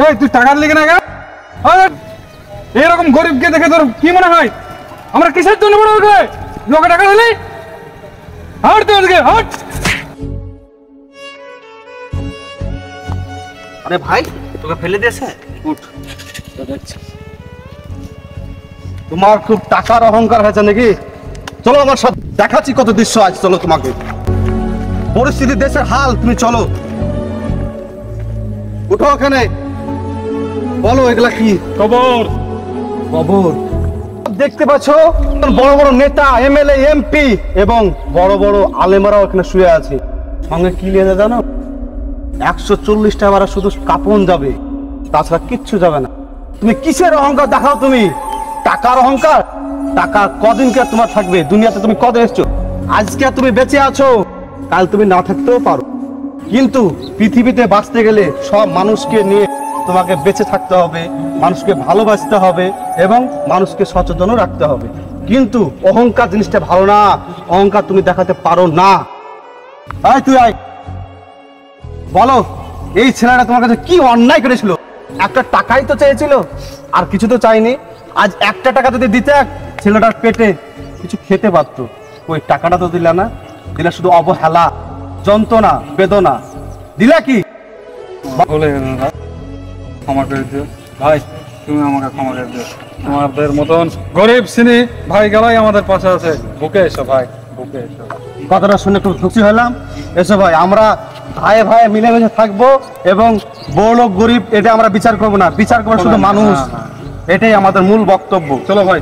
এই তুই টাকার লেগে না এরকম গরিবকে দেখে তোর কি মনে হয় আমরা কিসের জন্য বড় হবে লোকে টাকা দিলে হাট তোকে হাট। আরে ভাই তোকে ফেলে দিয়েছে উঠ তো দেখছি তোমার খুব টাকার অহংকার হয়েছে নাকি চলো আমার সাথে দেখাচ্ছি কত দৃশ্য আজ চলো তোমাকে পরিস্থিতি দেশের হাল তুমি চলো উঠো ওখানে বলো এগুলা কি খবর খবর দেখতে পাচ্ছ বড় বড় নেতা এমএলএ এমপি এবং বড় বড় আলেমারাও এখানে শুয়ে আছে সঙ্গে কি নিয়ে জানো 140টা বারা শুধু কাপন যাবে তাছাড়া কিচ্ছু যাবে না তুমি কিসের অহংকার দেখাও তুমি টাকার অহংকার টাকা কদিনকে তোমার থাকবে দুনিয়াতে তুমি কত এসছো আজকে তুমি বেঁচে আছো কাল তুমি না থাকতেও পারো কিন্তু পৃথিবীতে বাঁচতে গেলে সব মানুষকে নিয়ে তোমাকে বেঁচে থাকতে হবে মানুষকে ভালোবাসতে হবে এবং মানুষকে সচেতনও রাখতে হবে কিন্তু অহংকার জিনিসটা ভালো না অহংকার তুমি দেখাতে পারো না আয় তুই আয় বলো এই ছেলেটা তোমার কাছে কি অন্যায় করেছিল একটা টাকাই তো চেয়েছিল আর কিছু তো চাইনি আজ একটা টাকা যদি দিতে ছেলেটার পেটে কিছু খেতে পারত ওই টাকাটা তো দিলা না দিলা শুধু অবহেলা যন্ত্রণা বেদনা দিলা কি বলে ক্ষমা করে দিও ভাই তুমি আমাকে ক্ষমা করে দিও আমাদের মতন গরিব শ্রেণী ভাই গেলাই আমাদের পাশে আছে বুকে এসো ভাই বুকে এসো কথাটা শুনে খুব খুশি হলাম এসো ভাই আমরা ভাইয়ে ভাইয়ে মিলেমিশে থাকবো এবং বড় লোক গরিব এটা আমরা বিচার করবো না বিচার করবো শুধু মানুষ এটাই আমাদের মূল বক্তব্য চলো ভাই